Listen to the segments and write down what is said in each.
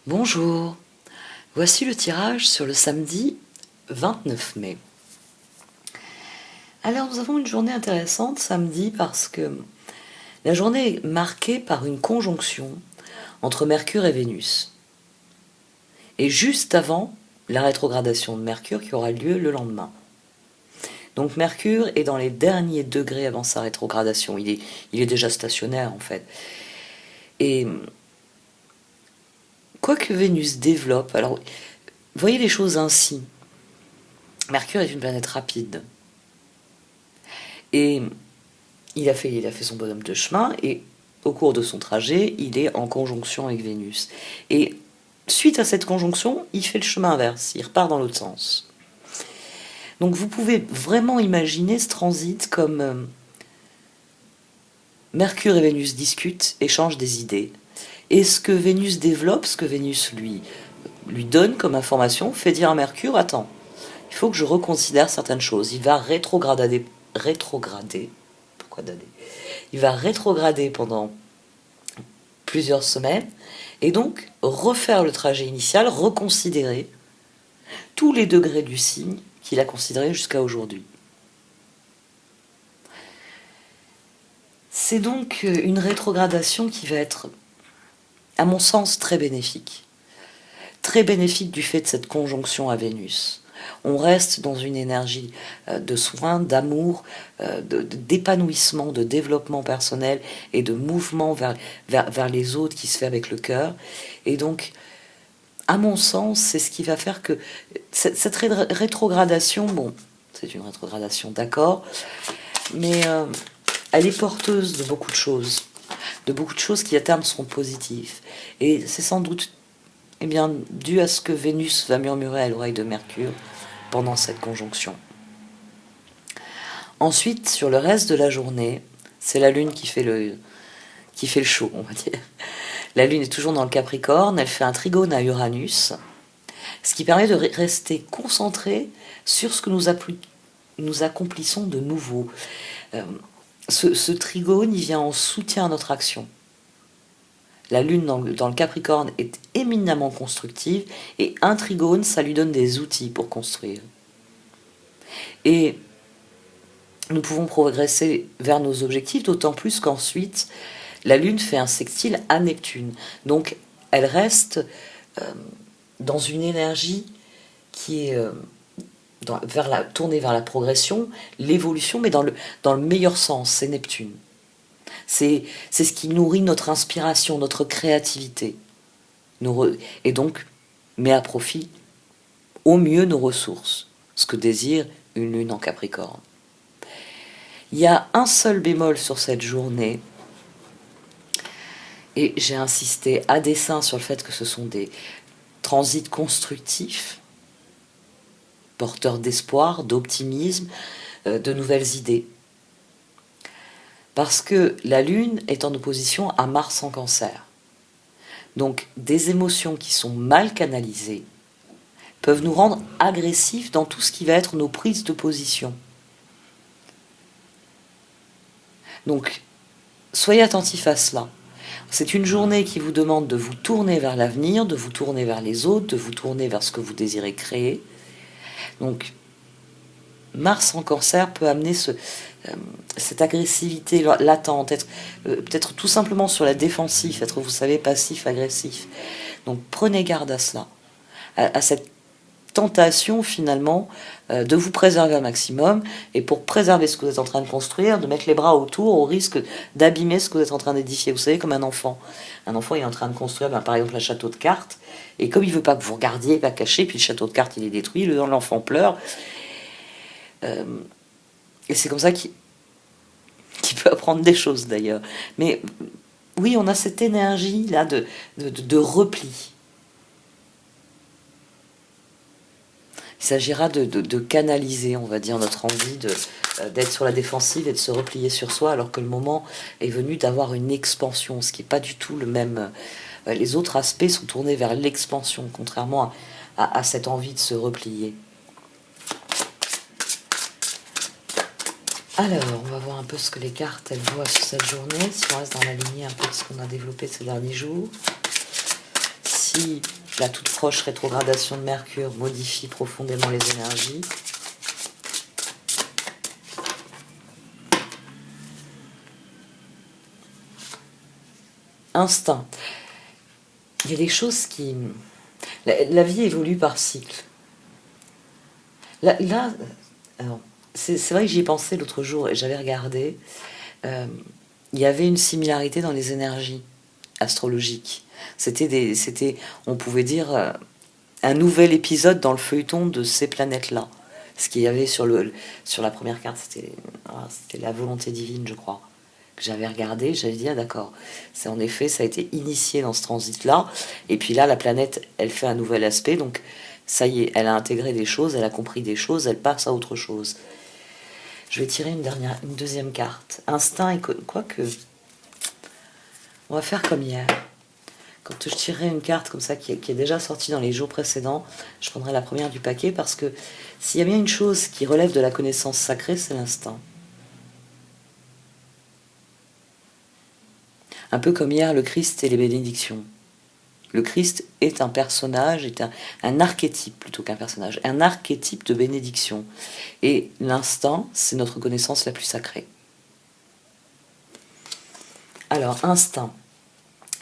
Bonjour, voici le tirage sur le samedi 29 mai. Alors nous avons une journée intéressante samedi parce que la journée est marquée par une conjonction entre Mercure et Vénus. Et juste avant la rétrogradation de Mercure qui aura lieu le lendemain. Donc Mercure est dans les derniers degrés avant sa rétrogradation, il est déjà stationnaire en fait. Et quoi que Vénus développe, alors voyez les choses ainsi. Mercure est une planète rapide. Et il a fait son bonhomme de chemin, et au cours de son trajet, il est en conjonction avec Vénus. Et suite à cette conjonction, il fait le chemin inverse, il repart dans l'autre sens. Donc vous pouvez vraiment imaginer ce transit comme Mercure et Vénus discutent, échangent des idées. Et ce que Vénus développe, ce que Vénus lui donne comme information, fait dire à Mercure, attends, il faut que je reconsidère certaines choses. Il va rétrograder. Pourquoi d'aller? Il va rétrograder pendant plusieurs semaines et donc refaire le trajet initial, reconsidérer tous les degrés du signe qu'il a considéré jusqu'à aujourd'hui. C'est donc une rétrogradation qui va être, à mon sens, très bénéfique. Très bénéfique du fait de cette conjonction à Vénus. On reste dans une énergie de soin, d'amour, d'épanouissement, de développement personnel et de mouvement vers les autres qui se fait avec le cœur. Et donc, à mon sens, c'est ce qui va faire que cette rétrogradation, bon, c'est une rétrogradation, d'accord, mais elle est porteuse de beaucoup de choses qui à terme seront positives. Et c'est sans doute dû à ce que Vénus va murmurer à l'oreille de Mercure pendant cette conjonction. Ensuite, sur le reste de la journée, c'est la Lune qui fait le show, on va dire. La Lune est toujours dans le Capricorne, elle fait un trigone à Uranus, ce qui permet de rester concentré sur ce que nous accomplissons de nouveau. Ce trigone, il vient en soutien à notre action. La Lune dans le Capricorne est éminemment constructive et un trigone, ça lui donne des outils pour construire. Et nous pouvons progresser vers nos objectifs, d'autant plus qu'ensuite, la Lune fait un sextile à Neptune. Donc, elle reste dans une énergie qui est tournée vers la progression, l'évolution, mais dans le meilleur sens, c'est Neptune. C'est ce qui nourrit notre inspiration, notre créativité. Et donc, met à profit au mieux nos ressources, ce que désire une lune en Capricorne. Il y a un seul bémol sur cette journée, et j'ai insisté à dessein sur le fait que ce sont des transits constructifs, porteurs d'espoir, d'optimisme, de nouvelles idées. Parce que la Lune est en opposition à Mars en Cancer. Donc des émotions qui sont mal canalisées peuvent nous rendre agressifs dans tout ce qui va être nos prises de position. Donc soyez attentifs à cela. C'est une journée qui vous demande de vous tourner vers l'avenir, de vous tourner vers les autres, de vous tourner vers ce que vous désirez créer. Donc Mars en Cancer peut amener cette agressivité latente, être peut-être tout simplement sur la défensive, être, vous savez, passif-agressif. Donc prenez garde à cela, à cette tentation finalement de vous préserver un maximum, et pour préserver ce que vous êtes en train de construire, de mettre les bras autour au risque d'abîmer ce que vous êtes en train d'édifier. Vous savez, comme un enfant. Un enfant il est en train de construire par exemple un château de cartes, et comme il veut pas que vous regardiez, pas cacher, puis le château de cartes il est détruit, l'enfant pleure. Et c'est comme ça qu'il peut apprendre des choses d'ailleurs. Mais oui, on a cette énergie là de repli. Il s'agira de canaliser, on va dire, notre envie d'être sur la défensive et de se replier sur soi, alors que le moment est venu d'avoir une expansion, ce qui n'est pas du tout le même. Les autres aspects sont tournés vers l'expansion, contrairement à cette envie de se replier. Alors, on va voir un peu ce que les cartes elles voient sur cette journée, si on reste dans la lignée un peu de ce qu'on a développé ces derniers jours. Si si la toute proche rétrogradation de Mercure modifie profondément les énergies. Instinct. Il y a des choses qui... La vie évolue par cycle. Là alors, c'est vrai que j'y ai pensé l'autre jour et j'avais regardé. Il y avait une similarité dans les énergies astrologiques. C'était, on pouvait dire, un nouvel épisode dans le feuilleton de ces planètes-là. Ce qu'il y avait sur la première carte, c'était la volonté divine, je crois, que j'avais regardé. J'avais dit, ah d'accord, c'est en effet, ça a été initié dans ce transit-là. Et puis là, la planète, elle fait un nouvel aspect. Donc, ça y est, elle a intégré des choses, elle a compris des choses, elle passe à autre chose. Je vais tirer une deuxième carte. Instinct et quoique, on va faire comme hier. Quand je tirerai une carte comme ça qui est déjà sortie dans les jours précédents, je prendrai la première du paquet parce que s'il y a bien une chose qui relève de la connaissance sacrée, c'est l'instinct. Un peu comme hier, le Christ et les bénédictions. Le Christ est un personnage, est un archétype plutôt qu'un personnage, un archétype de bénédiction. Et l'instinct, c'est notre connaissance la plus sacrée. Alors, instinct.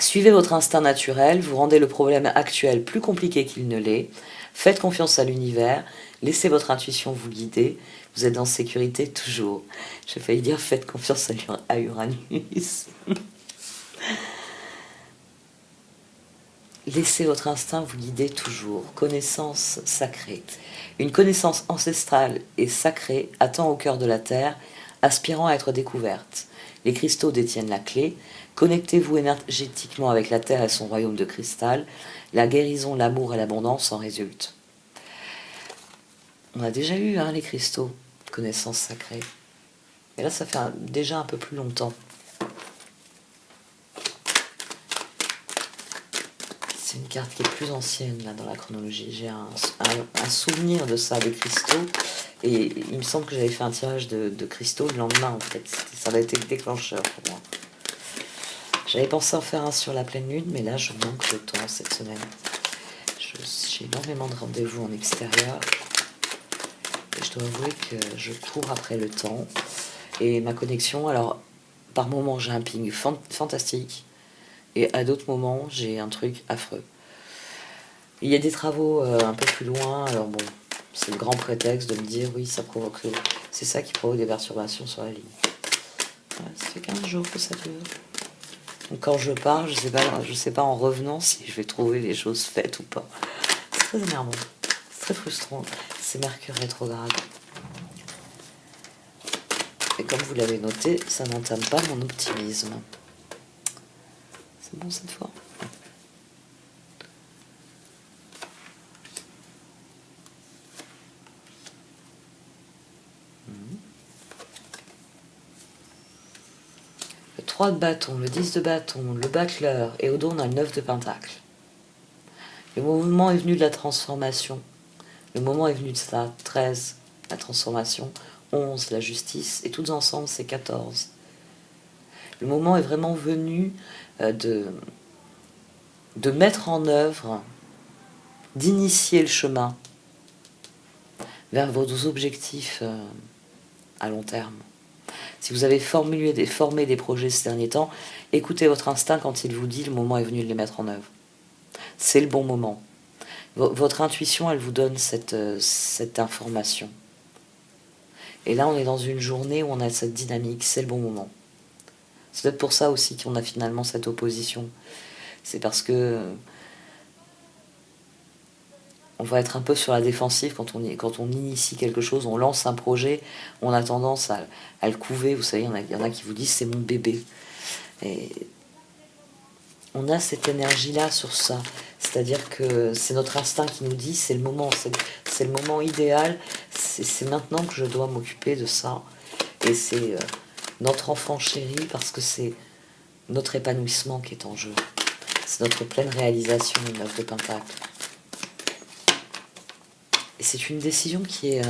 Suivez votre instinct naturel, vous rendez le problème actuel plus compliqué qu'il ne l'est, faites confiance à l'univers, laissez votre intuition vous guider, vous êtes en sécurité toujours. J'ai failli dire faites confiance à Uranus. Laissez votre instinct vous guider toujours. Connaissance sacrée. Une connaissance ancestrale et sacrée attend au cœur de la Terre, aspirant à être découverte. Les cristaux détiennent la clé. Connectez-vous énergétiquement avec la Terre et son royaume de cristal. La guérison, l'amour et l'abondance en résultent. On a déjà eu les cristaux, connaissance sacrée. Mais là, ça fait déjà un peu plus longtemps. C'est une carte qui est plus ancienne là dans la chronologie. J'ai un souvenir de ça, des cristaux. Et il me semble que j'avais fait un tirage de cristaux le lendemain en fait. Ça avait été le déclencheur pour moi. J'avais pensé en faire un sur la pleine lune, mais là je manque de temps cette semaine. J'ai énormément de rendez-vous en extérieur. Et je dois avouer que je cours après le temps. Et ma connexion, alors par moments j'ai un ping fantastique. Et à d'autres moments, j'ai un truc affreux. Il y a des travaux un peu plus loin, alors bon, c'est le grand prétexte de me dire oui, ça provoque. C'est ça qui provoque des perturbations sur la ligne. Ouais, ça fait 15 jours que ça dure. Donc quand je pars, je sais pas en revenant si je vais trouver les choses faites ou pas. C'est très énervant, c'est très frustrant. C'est Mercure rétrograde. Et comme vous l'avez noté, ça n'entame pas mon optimisme. C'est bon cette fois. Le 3 de bâton, le 10 de bâton, le battleur, et au dos on a le 9 de pentacle. Le moment est venu de la transformation. Le moment est venu de ça. 13, la transformation. 11, la justice. Et toutes ensemble, c'est 14. Le moment est vraiment venu de mettre en œuvre, d'initier le chemin vers vos objectifs à long terme. Si vous avez formé des projets ces derniers temps, écoutez votre instinct quand il vous dit le moment est venu de les mettre en œuvre. C'est le bon moment. Votre intuition, elle vous donne cette information. Et là, on est dans une journée où on a cette dynamique, c'est le bon moment. C'est peut-être pour ça aussi qu'on a finalement cette opposition. C'est parce que on va être un peu sur la défensive quand on initie quelque chose, on lance un projet, on a tendance à le couver. Vous savez, il y en a qui vous disent c'est mon bébé. Et on a cette énergie-là sur ça. C'est-à-dire que c'est notre instinct qui nous dit c'est le moment, c'est le moment idéal, c'est maintenant que je dois m'occuper de ça. Et c'est notre enfant chéri parce que c'est notre épanouissement qui est en jeu. C'est notre pleine réalisation, une œuvre de pentacle. Et c'est une décision qui est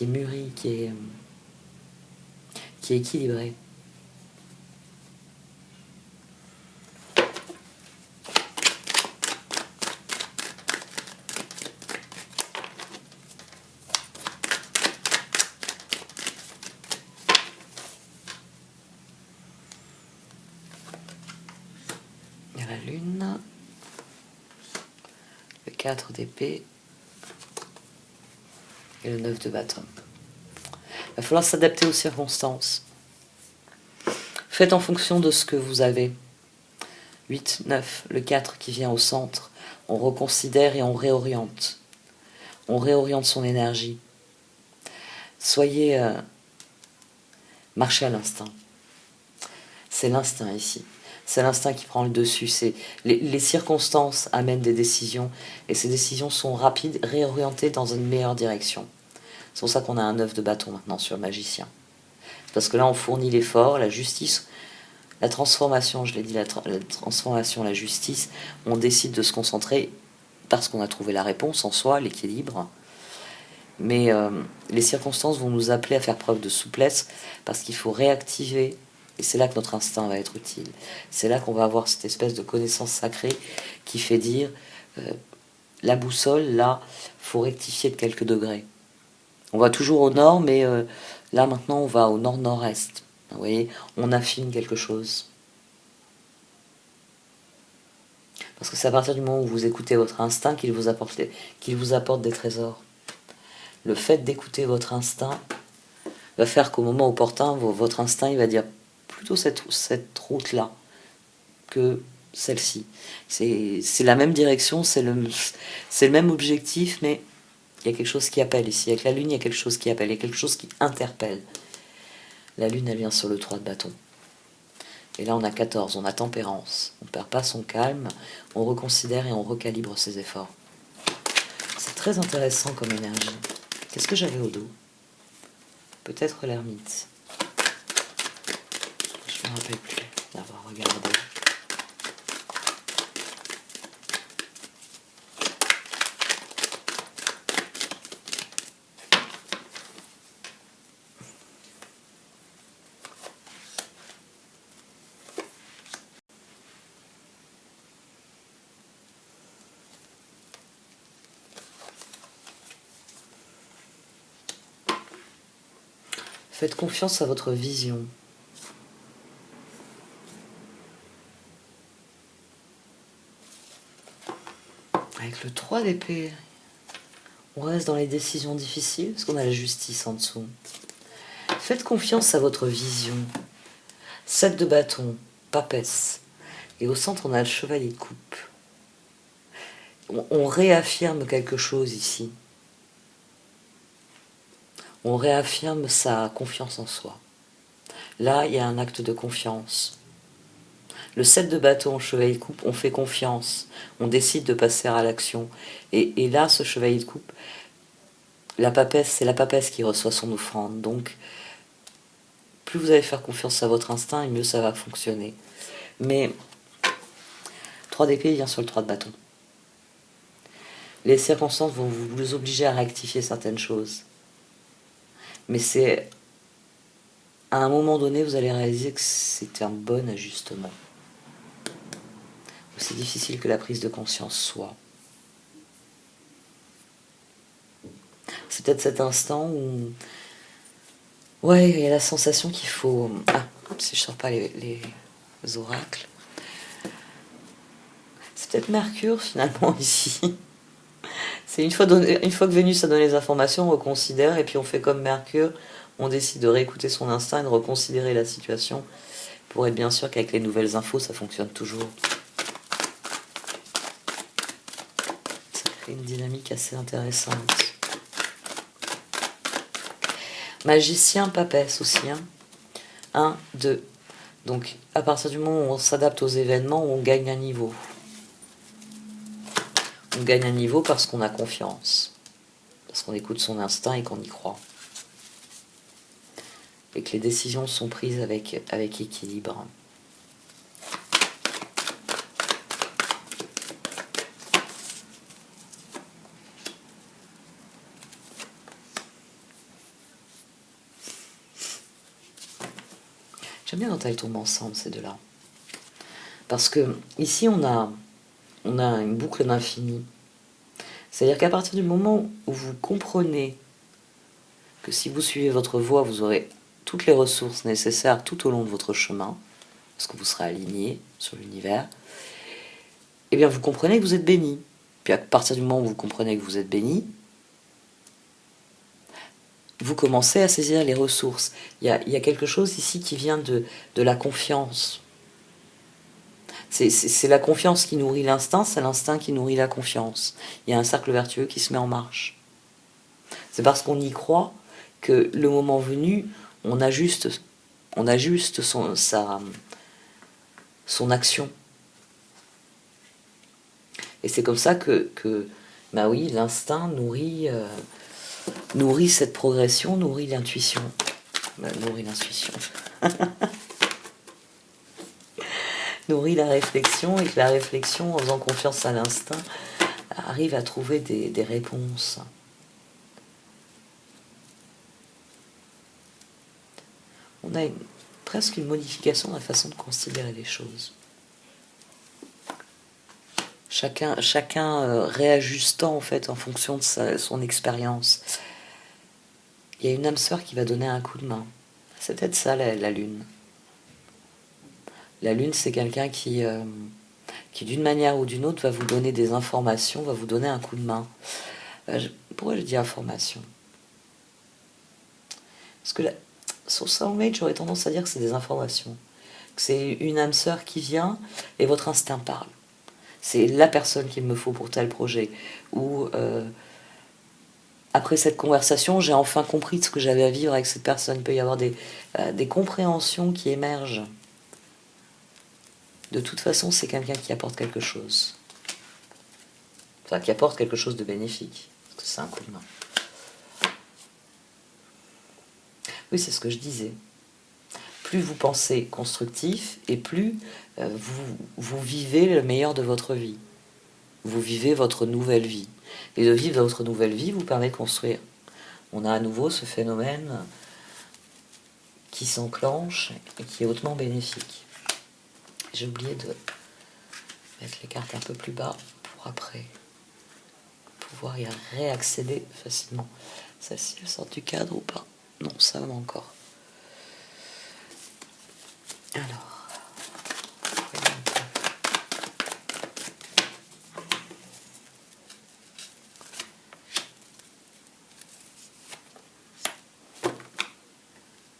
mûrie, qui est équilibrée. la lune, le 4 d'épée et le 9 de bâton. Il va falloir s'adapter aux circonstances. Faites en fonction de ce que vous avez. 8, 9, le 4 qui vient au centre. On reconsidère et on réoriente. On réoriente son énergie. Soyez... marchez à l'instinct. C'est l'instinct ici. C'est l'instinct qui prend le dessus. Les circonstances amènent des décisions. Et ces décisions sont rapides, réorientées dans une meilleure direction. C'est pour ça qu'on a un 9 de bâton maintenant sur le magicien. Parce que là, on fournit l'effort, la justice, la transformation, je l'ai dit, la transformation, la justice. On décide de se concentrer parce qu'on a trouvé la réponse en soi, l'équilibre. Mais les circonstances vont nous appeler à faire preuve de souplesse parce qu'il faut réactiver. Et c'est là que notre instinct va être utile. C'est là qu'on va avoir cette espèce de connaissance sacrée qui fait dire la boussole, là, faut rectifier de quelques degrés. On va toujours au nord, mais là maintenant on va au nord-nord-est. Vous voyez, on affine quelque chose. Parce que c'est à partir du moment où vous écoutez votre instinct qu'il vous apporte des trésors. Le fait d'écouter votre instinct va faire qu'au moment opportun, votre instinct il va dire plutôt cette route-là que celle-ci. C'est la même direction, c'est le même objectif, mais il y a quelque chose qui appelle ici. Avec la lune, il y a quelque chose qui appelle, il y a quelque chose qui interpelle. La lune, elle vient sur le 3 de bâton. Et là, on a 14, on a tempérance. On ne perd pas son calme, on reconsidère et on recalibre ses efforts. C'est très intéressant comme énergie. Qu'est-ce que j'avais au dos? Peut-être l'ermite. Je ne me rappelle plus d'avoir regardé. Faites confiance à votre vision. Avec le 3 d'épée, on reste dans les décisions difficiles, parce qu'on a la justice en dessous. Faites confiance à votre vision. 7 de bâton, papesse. Et au centre, on a le chevalier de coupe. On réaffirme quelque chose ici. On réaffirme sa confiance en soi. Là, il y a un acte de confiance. Le 7 de bâton, chevalier de coupe, on fait confiance. On décide de passer à l'action. Et là, ce chevalier de coupe, la papesse, c'est la papesse qui reçoit son offrande. Donc, plus vous allez faire confiance à votre instinct, et mieux ça va fonctionner. Mais 3 d'épée vient sur le 3 de bâton. Les circonstances vont vous obliger à rectifier certaines choses. Mais c'est à un moment donné, vous allez réaliser que c'est un bon ajustement. Aussi difficile que la prise de conscience soit. C'est peut-être cet instant où... ouais, il y a la sensation qu'il faut... ah, si je ne sors pas les oracles. C'est peut-être Mercure, finalement, ici. C'est une fois que Vénus a donné les informations, on reconsidère, et puis on fait comme Mercure, on décide de réécouter son instinct et de reconsidérer la situation, pour être bien sûr qu'avec les nouvelles infos, ça fonctionne toujours. Ça crée une dynamique assez intéressante. Magicien, papesse aussi. 1, 2. Donc, à partir du moment où on s'adapte aux événements, on gagne un niveau. On gagne un niveau parce qu'on a confiance. Parce qu'on écoute son instinct et qu'on y croit. Et que les décisions sont prises avec équilibre. J'aime bien quand elles tombent ensemble, ces deux-là. Parce que ici, on a une boucle d'infini. C'est-à-dire qu'à partir du moment où vous comprenez que si vous suivez votre voie, vous aurez toutes les ressources nécessaires tout au long de votre chemin, parce que vous serez aligné sur l'univers, eh bien vous comprenez que vous êtes béni. Puis à partir du moment où vous comprenez que vous êtes béni, vous commencez à saisir les ressources. Il y a quelque chose ici qui vient de la confiance. C'est la confiance qui nourrit l'instinct, c'est l'instinct qui nourrit la confiance. Il y a un cercle vertueux qui se met en marche. C'est parce qu'on y croit que le moment venu, on ajuste son action. Et c'est comme ça que bah oui, l'instinct nourrit cette progression, nourrit l'intuition. Nourrit l'intuition. Nourrit la réflexion, et que la réflexion, en faisant confiance à l'instinct, arrive à trouver des réponses. On a presque une modification de la façon de considérer les choses. Chacun réajustant en fait en fonction de son expérience. Il y a une âme sœur qui va donner un coup de main. C'est peut-être ça la lune. La lune, c'est quelqu'un qui d'une manière ou d'une autre va vous donner des informations, va vous donner un coup de main. Pourquoi je dis information? Parce que sur Soulmate, j'aurais tendance à dire que c'est des informations. Que c'est une âme sœur qui vient et votre instinct parle. C'est la personne qu'il me faut pour tel projet. Ou après cette conversation, j'ai enfin compris ce que j'avais à vivre avec cette personne. Il peut y avoir des compréhensions qui émergent. De toute façon, c'est quelqu'un qui apporte quelque chose. Enfin, qui apporte quelque chose de bénéfique. Parce que c'est un coup de main. Oui, c'est ce que je disais. Plus vous pensez constructif, et plus vous vivez le meilleur de votre vie. Vous vivez votre nouvelle vie. Et de vivre votre nouvelle vie vous permet de construire. On a à nouveau ce phénomène qui s'enclenche et qui est hautement bénéfique. J'ai oublié de mettre les cartes un peu plus bas pour après pouvoir y réaccéder facilement. Celle-ci, elle sort du cadre ou pas? Non, ça va encore. Alors.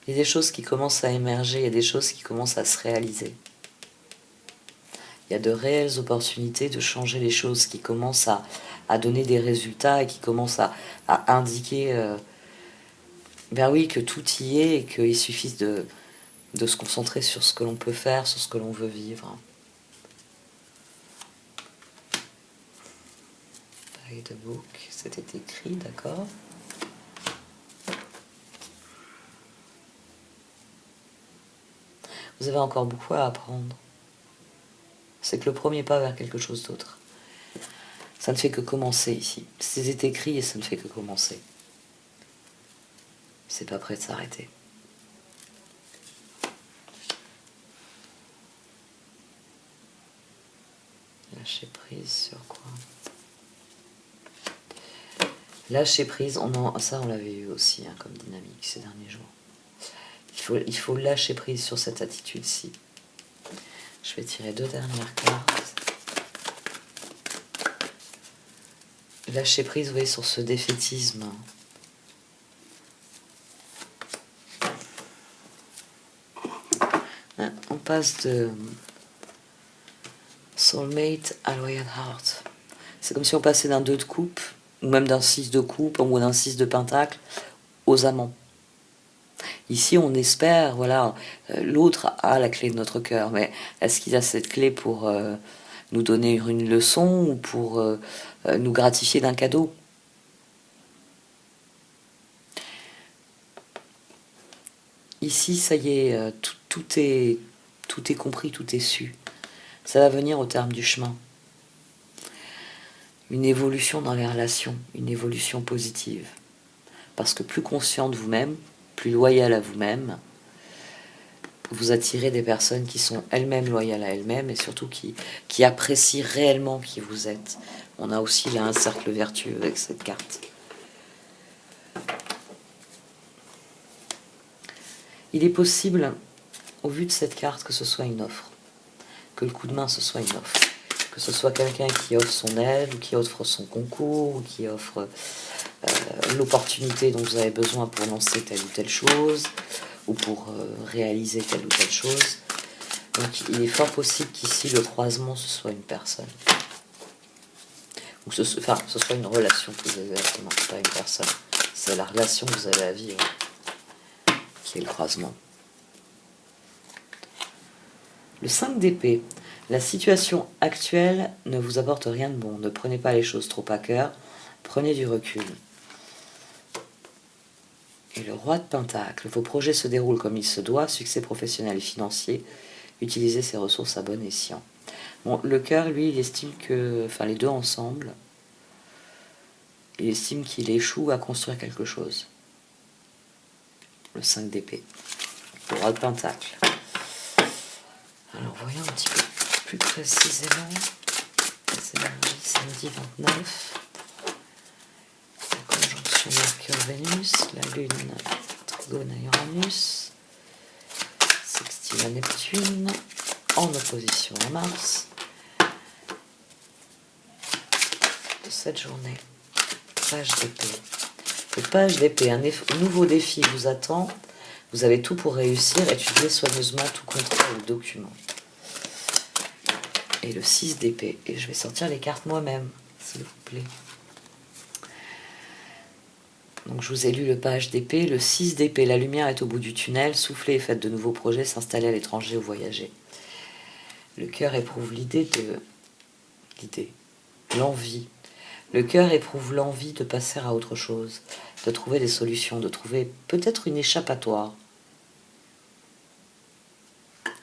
Il y a des choses qui commencent à émerger, il y a des choses qui commencent à se réaliser. Il y a de réelles opportunités de changer les choses qui commencent à donner des résultats et qui commencent à indiquer ben oui, que tout y est et qu'il suffit de se concentrer sur ce que l'on peut faire, sur ce que l'on veut vivre. By the book, c'était écrit, d'accord. Vous avez encore beaucoup à apprendre. C'est que le premier pas vers quelque chose d'autre. Ça ne fait que commencer ici. C'est écrit et ça ne fait que commencer. C'est pas prêt de s'arrêter. Lâcher prise sur quoi? Lâcher prise, ça on l'avait eu aussi hein, comme dynamique ces derniers jours. Il faut lâcher prise sur cette attitude-ci. Je vais tirer 2 dernières cartes. Lâcher prise, vous voyez, sur ce défaitisme. On passe de Soulmate à Loyal Heart. C'est comme si on passait d'un 2 de coupe, ou même d'un 6 de coupe, ou d'un 6 de pentacle, aux amants. Ici, on espère, voilà, l'autre a la clé de notre cœur, mais est-ce qu'il a cette clé pour nous donner une leçon ou pour nous gratifier d'un cadeau? Ici, ça y est, tout est compris, tout est su. Ça va venir au terme du chemin. Une évolution dans les relations, une évolution positive. Parce que plus conscient de vous-même, plus loyal à vous-même, vous attirez des personnes qui sont elles-mêmes loyales à elles-mêmes et surtout qui apprécient réellement qui vous êtes. On a aussi là un cercle vertueux avec cette carte. Il est possible, au vu de cette carte, que ce soit une offre. Que le coup de main, ce soit une offre. que ce soit quelqu'un qui offre son aide, ou qui offre son concours, ou qui offre l'opportunité dont vous avez besoin pour lancer telle ou telle chose, ou pour réaliser telle ou telle chose. Donc il est fort possible qu'ici le croisement ce soit une personne. Ou ce soit une relation plus exactement, pas une personne. C'est la relation que vous avez à vivre qui est le croisement. Le 5 d'épée. La situation actuelle ne vous apporte rien de bon. Ne prenez pas les choses trop à cœur. Prenez du recul. Et le roi de Pentacle. Vos projets se déroulent comme il se doit. Succès professionnel et financier. Utilisez ses ressources à bon escient. Bon, le cœur, lui, il estime que... Enfin, les deux ensemble. Il estime qu'il échoue à construire quelque chose. Le 5 d'épée. Le roi de Pentacle. Alors, voyons un petit peu plus précisément. C'est samedi 29. La conjonction Mercure-Vénus. La Lune, trigone à Uranus. Sextile à Neptune. En opposition à Mars. De cette journée. Page d'épée. Le page d'épée, un nouveau défi vous attend. Vous avez tout pour réussir. Étudiez soigneusement tout contrat ou document. Et le 6 d'épée. Et je vais sortir les cartes moi-même, s'il vous plaît. Donc je vous ai lu le page d'épée. Le 6 d'épée, la lumière est au bout du tunnel. Soufflez et faites de nouveaux projets, s'installer à l'étranger ou voyager. Le cœur éprouve l'envie. Le cœur éprouve l'envie de passer à autre chose, de trouver des solutions, de trouver peut-être une échappatoire.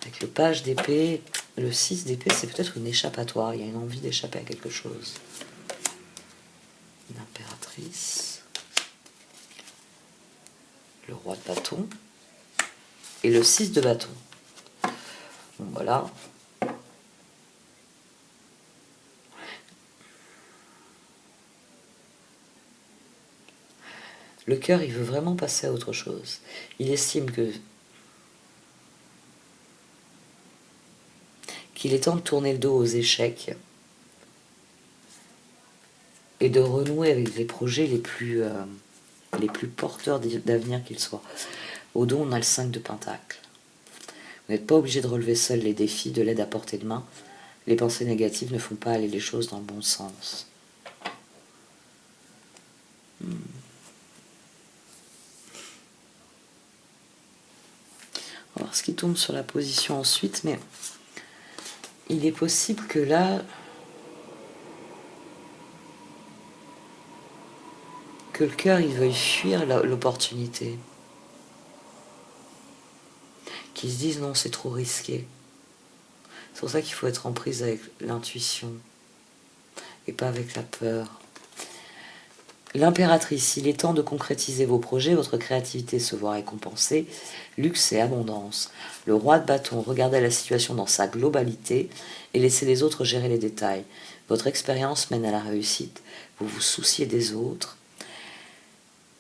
Avec le page d'épée, le 6 d'épée, c'est peut-être une échappatoire. Il y a une envie d'échapper à quelque chose. L'impératrice. Le roi de bâton. Et le 6 de bâton. Bon, voilà. Le cœur, il veut vraiment passer à autre chose. Il estime qu'il est temps de tourner le dos aux échecs et de renouer avec les projets les plus porteurs d'avenir qu'ils soient. Au dos, on a le 5 de Pentacle. Vous n'êtes pas obligé de relever seul les défis, de l'aide à portée de main. Les pensées négatives ne font pas aller les choses dans le bon sens. On va voir ce qui tombe sur la position ensuite, mais il est possible que là, que le cœur il veuille fuir l'opportunité. Qu'ils se disent non, c'est trop risqué. C'est pour ça qu'il faut être en prise avec l'intuition et pas avec la peur. L'impératrice, il est temps de concrétiser vos projets, votre créativité se voit récompensée, luxe et abondance. Le roi de bâton, regardez la situation dans sa globalité et laissez les autres gérer les détails. Votre expérience mène à la réussite, vous vous souciez des autres.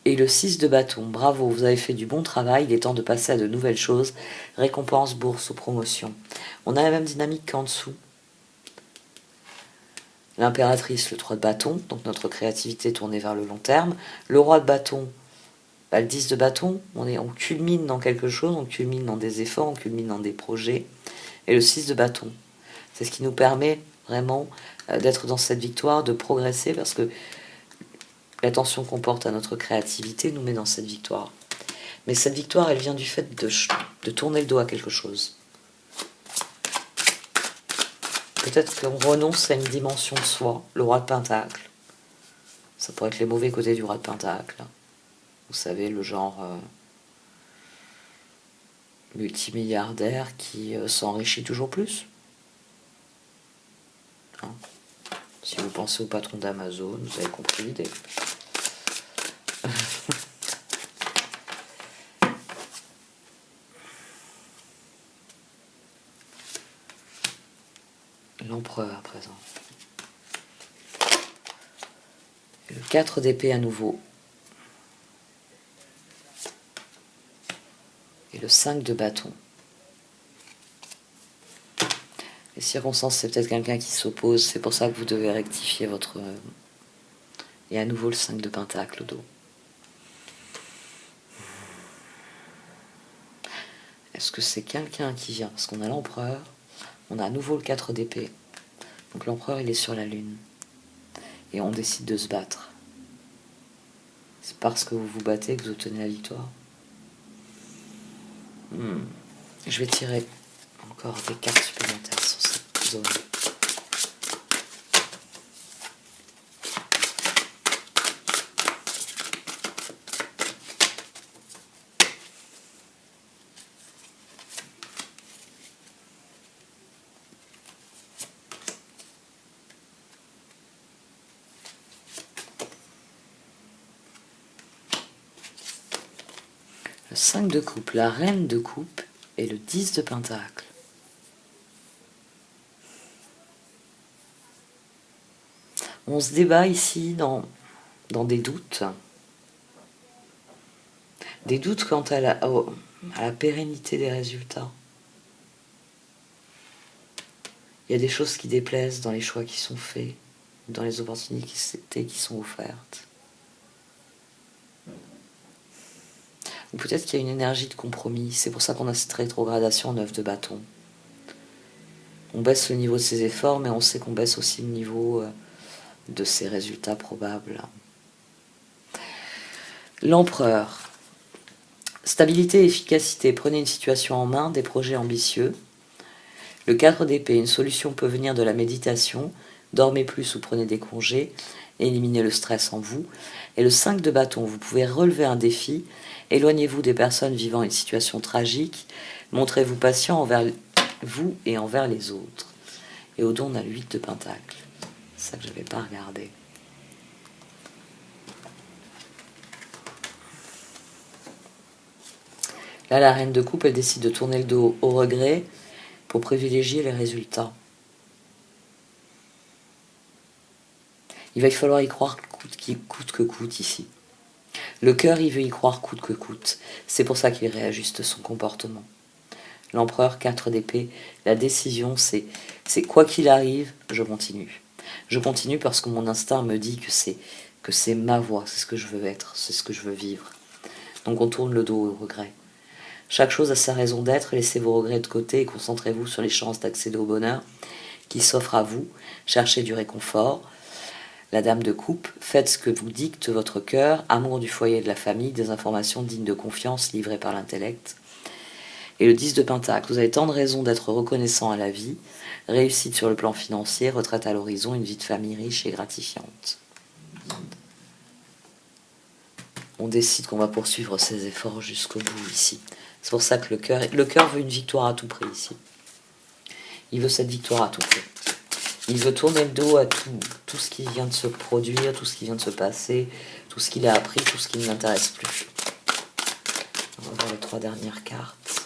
Et le 6 de bâton, bravo, vous avez fait du bon travail, il est temps de passer à de nouvelles choses, récompense, bourse ou promotion. On a la même dynamique qu'en dessous. L'impératrice, le 3 de bâton, donc notre créativité tournée vers le long terme. Le roi de bâton, le 10 de bâton, on culmine dans quelque chose, on culmine dans des efforts, on culmine dans des projets. Et le 6 de bâton, c'est ce qui nous permet vraiment d'être dans cette victoire, de progresser, parce que l'attention qu'on porte à notre créativité nous met dans cette victoire. Mais cette victoire, elle vient du fait de tourner le dos à quelque chose. Peut-être qu'on renonce à une dimension de soi, le roi de Pentacle. Ça pourrait être les mauvais côtés du roi de Pentacle. Vous savez, le genre multimilliardaire qui s'enrichit toujours plus. Hein, si vous pensez au patron d'Amazon, vous avez compris l'idée. L'empereur à présent. Et le 4 d'épée à nouveau. Et le 5 de bâton. Les circonstances, c'est peut-être quelqu'un qui s'oppose, c'est pour ça que vous devez rectifier votre... Et à nouveau le 5 de pentacle au dos. Est-ce que c'est quelqu'un qui vient? Parce qu'on a l'empereur, on a à nouveau le 4 d'épée. Donc l'empereur, il est sur la lune. Et on décide de se battre. C'est parce que vous vous battez que vous obtenez la victoire. Je vais tirer encore des cartes supplémentaires sur cette zone. Le 5 de coupe, la reine de coupe et le 10 de pentacle. On se débat ici dans des doutes. Des doutes quant à la pérennité des résultats. Il y a des choses qui déplaisent dans les choix qui sont faits, dans les opportunités qui sont offertes. Ou peut-être qu'il y a une énergie de compromis. C'est pour ça qu'on a cette rétrogradation en 9 de bâton. On baisse le niveau de ses efforts, mais on sait qu'on baisse aussi le niveau de ses résultats probables. L'empereur. Stabilité et efficacité. Prenez une situation en main, des projets ambitieux. Le 4 d'épée. Une solution peut venir de la méditation. Dormez plus ou prenez des congés. Éliminez le stress en vous. Et le 5 de bâton. Vous pouvez relever un défi. Éloignez-vous des personnes vivant une situation tragique. Montrez-vous patient envers vous et envers les autres. Et au dos, on a le 8 de pentacle. C'est ça que je n'avais pas regardé. Là, la reine de coupe, elle décide de tourner le dos au regret pour privilégier les résultats. Il va y falloir y croire coûte que coûte ici. Le cœur, il veut y croire coûte que coûte. C'est pour ça qu'il réajuste son comportement. L'empereur, 4 d'épée, la décision, c'est quoi qu'il arrive, je continue. Je continue parce que mon instinct me dit que c'est ma voie, c'est ce que je veux être, c'est ce que je veux vivre. Donc on tourne le dos au regret. Chaque chose a sa raison d'être, laissez vos regrets de côté et concentrez-vous sur les chances d'accéder au bonheur qui s'offre à vous. Cherchez du réconfort. La dame de coupe, faites ce que vous dicte votre cœur, amour du foyer et de la famille, des informations dignes de confiance livrées par l'intellect. Et le 10 de pentacle, vous avez tant de raisons d'être reconnaissant à la vie, réussite sur le plan financier, retraite à l'horizon, une vie de famille riche et gratifiante. On décide qu'on va poursuivre ses efforts jusqu'au bout ici. C'est pour ça que le cœur veut une victoire à tout prix ici. Il veut cette victoire à tout prix. Il veut tourner le dos à tout ce qui vient de se produire, tout ce qui vient de se passer, tout ce qu'il a appris, tout ce qui ne l'intéresse plus. On va voir les 3 dernières cartes.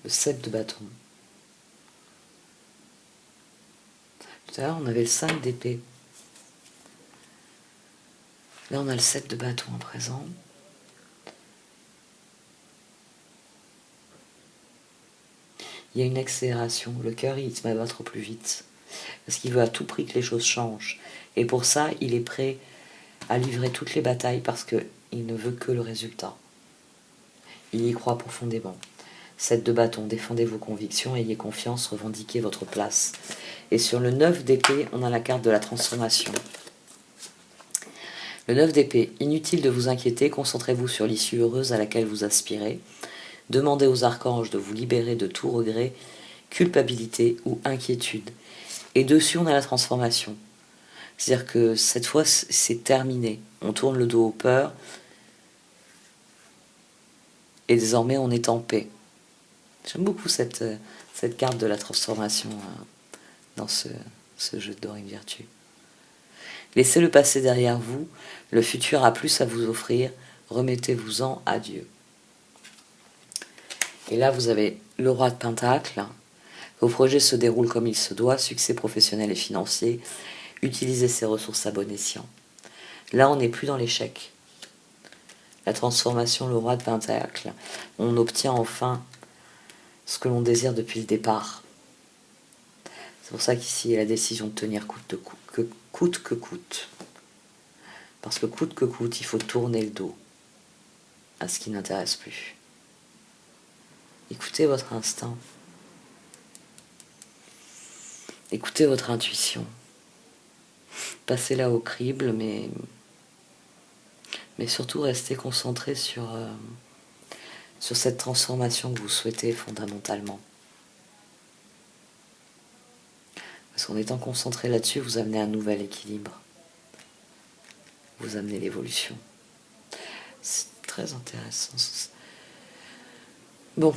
Le 7 de bâton. Tout à l'heure, on avait le 5 d'épée. Là, on a le 7 de bâton à présent. Il y a une accélération. Le cœur, il se met à battre plus vite. Parce qu'il veut à tout prix que les choses changent. Et pour ça, il est prêt à livrer toutes les batailles parce qu'il ne veut que le résultat. Il y croit profondément. 7 de bâton, défendez vos convictions, ayez confiance, revendiquez votre place. Et sur le 9 d'épée, on a la carte de la transformation. Le 9 d'épée, inutile de vous inquiéter, concentrez-vous sur l'issue heureuse à laquelle vous aspirez. Demandez aux archanges de vous libérer de tout regret, culpabilité ou inquiétude. Et dessus, on a la transformation. C'est-à-dire que cette fois, c'est terminé. On tourne le dos aux peurs. Et désormais, on est en paix. J'aime beaucoup cette carte de la transformation dans ce jeu de Dorine Virtue. Laissez le passé derrière vous, le futur a plus à vous offrir, remettez-vous-en à Dieu. Et là, vous avez le roi de Pentacle. Vos projets se déroulent comme il se doit, succès professionnel et financier. Utilisez ces ressources à bon escient. Là, on n'est plus dans l'échec. La transformation, le roi de Pentacle. On obtient enfin ce que l'on désire depuis le départ. C'est pour ça qu'ici, il y a la décision de tenir coûte que coûte. Parce que coûte que coûte, il faut tourner le dos à ce qui n'intéresse plus. Écoutez votre instinct. Écoutez votre intuition. Passez-la au crible, mais surtout restez concentré sur cette transformation que vous souhaitez fondamentalement. Parce qu'en étant concentré là-dessus, vous amenez un nouvel équilibre. Vous amenez l'évolution. C'est très intéressant. Bon,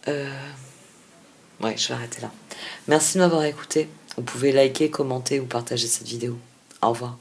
ouais, je vais arrêter là. Merci de m'avoir écouté. Vous pouvez liker, commenter ou partager cette vidéo. Au revoir.